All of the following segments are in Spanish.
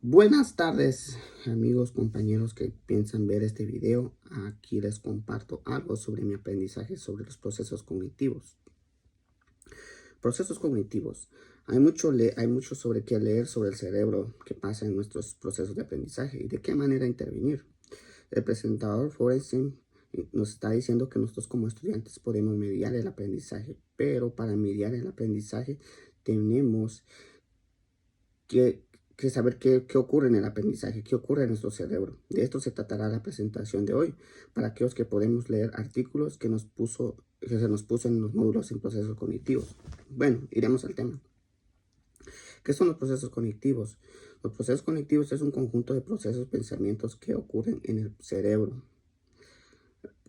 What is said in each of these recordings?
Buenas tardes, amigos, compañeros que piensan ver este video. Aquí les comparto algo sobre mi aprendizaje sobre los procesos cognitivos. Procesos cognitivos. Hay mucho sobre qué leer sobre el cerebro que pasa en nuestros procesos de aprendizaje y de qué manera intervenir. El presentador Forensen nos está diciendo que nosotros como estudiantes podemos mediar el aprendizaje, pero para mediar el aprendizaje tenemos que, que saber qué ocurre en el aprendizaje, qué ocurre en nuestro cerebro. De esto se tratará la presentación de hoy, para aquellos que podemos leer artículos que se nos puso en los módulos en procesos cognitivos. Bueno, iremos al tema. ¿Qué son los procesos cognitivos? Los procesos cognitivos es un conjunto de procesos, pensamientos que ocurren en el cerebro.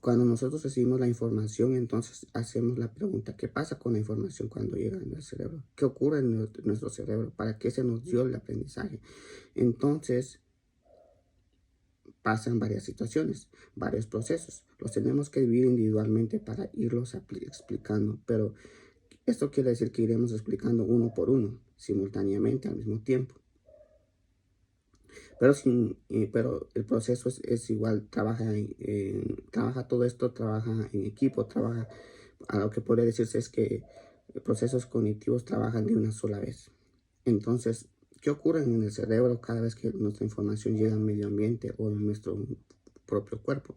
Cuando nosotros recibimos la información, entonces hacemos la pregunta, ¿qué pasa con la información cuando llega a nuestro cerebro? ¿Qué ocurre en nuestro cerebro? ¿Para qué se nos dio el aprendizaje? Entonces, pasan varias situaciones, varios procesos. Los tenemos que dividir individualmente para irlos explicando, pero esto quiere decir que iremos explicando uno por uno, simultáneamente, al mismo tiempo. Pero el proceso es igual, trabaja todo esto, trabaja en equipo, a lo que podría decirse es que procesos cognitivos trabajan de una sola vez. Entonces, ¿qué ocurre en el cerebro cada vez que nuestra información llega al medio ambiente o en nuestro propio cuerpo?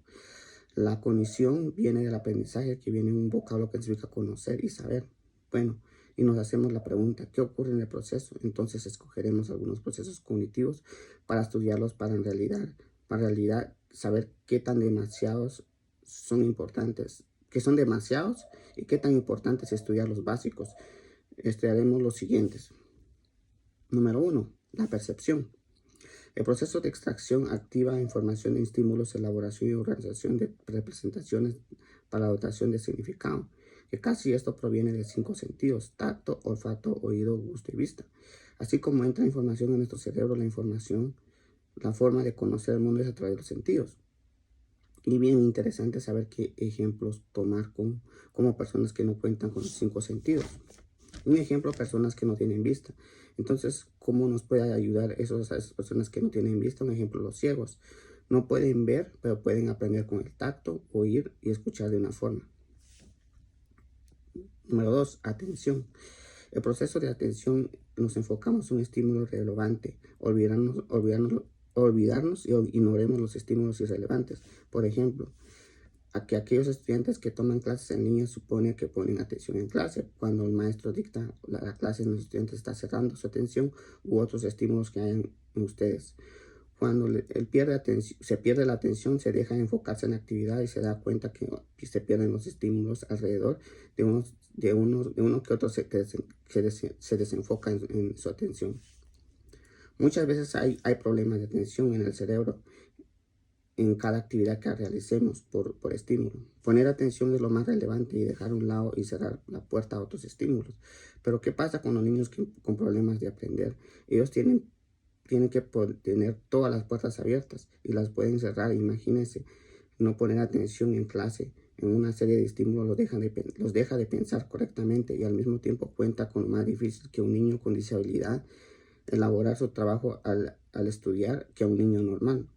La cognición viene del aprendizaje, que viene de un vocablo que significa conocer y saber. Bueno, y nos hacemos la pregunta, ¿qué ocurre en el proceso? Entonces escogeremos algunos procesos cognitivos para estudiarlos para en realidad saber qué tan demasiados son importantes, qué son demasiados y qué tan importantes estudiar los básicos. Estudiaremos los siguientes. Número 1, la percepción. El proceso de extracción activa información de estímulos, elaboración y organización de representaciones para la dotación de significado, que casi esto proviene de 5 sentidos: tacto, olfato, oído, gusto y vista. Así como entra información en nuestro cerebro, la forma de conocer el mundo es a través de los sentidos. Y bien interesante saber qué ejemplos tomar como personas que no cuentan con los 5 sentidos. Un ejemplo, personas que no tienen vista. Entonces, ¿cómo nos puede ayudar a esas personas que no tienen vista? Un ejemplo, los ciegos. No pueden ver, pero pueden aprender con el tacto, oír y escuchar de una forma. Número 2, atención. El proceso de atención nos enfocamos en un estímulo relevante, olvidarnos y ignoremos los estímulos irrelevantes. Por ejemplo, aquellos estudiantes que toman clases en línea supone que ponen atención en clase. Cuando el maestro dicta la clase, los estudiantes están cerrando su atención u otros estímulos que hay en ustedes. Cuando se pierde la atención, se deja de enfocarse en la actividad y se da cuenta que se pierden los estímulos alrededor de uno que otro se desenfoca en su atención. Muchas veces hay problemas de atención en el cerebro en cada actividad que realicemos por estímulo. Poner atención es lo más relevante y dejar a un lado y cerrar la puerta a otros estímulos. Pero ¿qué pasa con los niños con problemas de aprender? Ellos tienen que tener todas las puertas abiertas y las pueden cerrar. Imagínense, no poner atención en clase, en una serie de estímulos los deja de pensar correctamente y al mismo tiempo cuenta con lo más difícil que un niño con disabilidad elaborar su trabajo al estudiar que a un niño normal.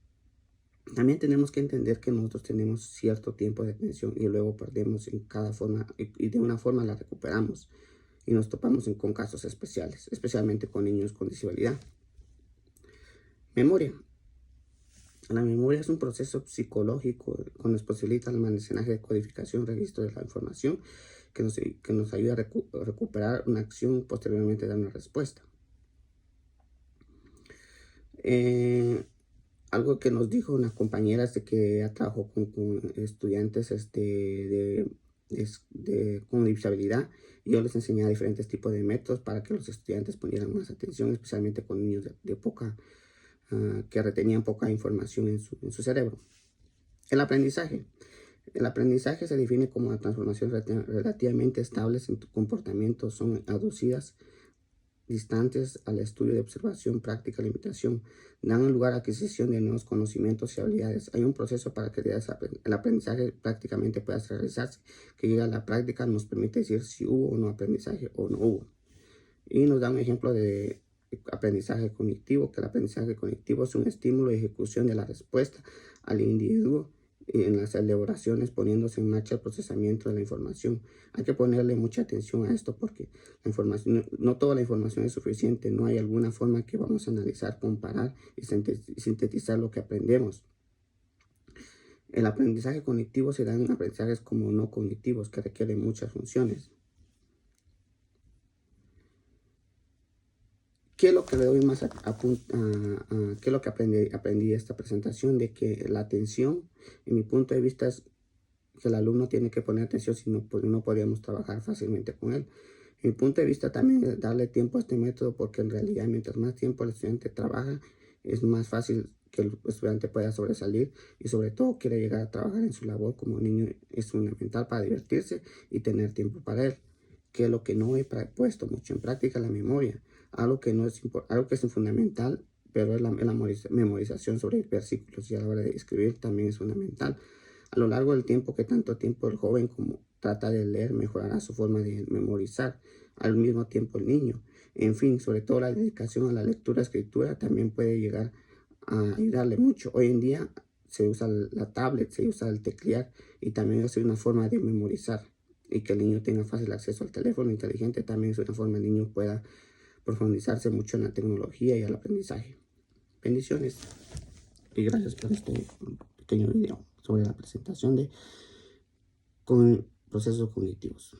También tenemos que entender que nosotros tenemos cierto tiempo de atención y luego perdemos en cada forma y de una forma la recuperamos y nos topamos con casos especiales, especialmente con niños con disabilidad. Memoria. La memoria es un proceso psicológico que nos posibilita el almacenaje, codificación, registro de la información que nos ayuda a recuperar una acción, posteriormente dar una respuesta. Algo que nos dijo una compañera es de que ella trabajó con estudiantes con disabilidad, y yo les enseñaba diferentes tipos de métodos para que los estudiantes ponieran más atención, especialmente con niños que retenían poca información en su cerebro. El aprendizaje. El aprendizaje se define como la transformación relativamente estables en tu comportamiento, son aducidas distantes al estudio de observación, práctica, limitación, dan lugar a adquisición de nuevos conocimientos y habilidades. Hay un proceso para que el aprendizaje prácticamente pueda realizarse, que llega a la práctica, nos permite decir si hubo o no aprendizaje o no hubo. Y nos da un ejemplo de aprendizaje cognitivo, que el aprendizaje cognitivo es un estímulo y ejecución de la respuesta al individuo en las elaboraciones, poniéndose en marcha el procesamiento de la información. Hay que ponerle mucha atención a esto porque la información, no toda la información es suficiente, no hay alguna forma que vamos a analizar, comparar y sintetizar lo que aprendemos. El aprendizaje cognitivo se da en aprendizajes como no cognitivos que requieren muchas funciones. ¿Qué es lo que le doy más qué es lo que aprendí de esta presentación? De que la atención, en mi punto de vista, es que el alumno tiene que poner atención, si no, pues no podríamos trabajar fácilmente con él. En mi punto de vista también es darle tiempo a este método, porque en realidad mientras más tiempo el estudiante trabaja, es más fácil que el estudiante pueda sobresalir y sobre todo quiere llegar a trabajar en su labor como niño. Es fundamental para divertirse y tener tiempo para él, que es lo que no he puesto mucho en práctica, la memoria. Algo que, no es, algo que es fundamental, pero es la memorización sobre versículos, y a la hora de escribir también es fundamental. A lo largo del tiempo, que tanto tiempo el joven como trata de leer, mejorará su forma de memorizar, al mismo tiempo el niño. En fin, sobre todo la dedicación a la lectura, escritura, también puede llegar a ayudarle mucho. Hoy en día se usa la tablet, se usa el teclear, y también es una forma de memorizar, y que el niño tenga fácil acceso al teléfono inteligente también es una forma que el niño pueda profundizarse mucho en la tecnología y el aprendizaje. Bendiciones y gracias por este pequeño video sobre la presentación de procesos cognitivos.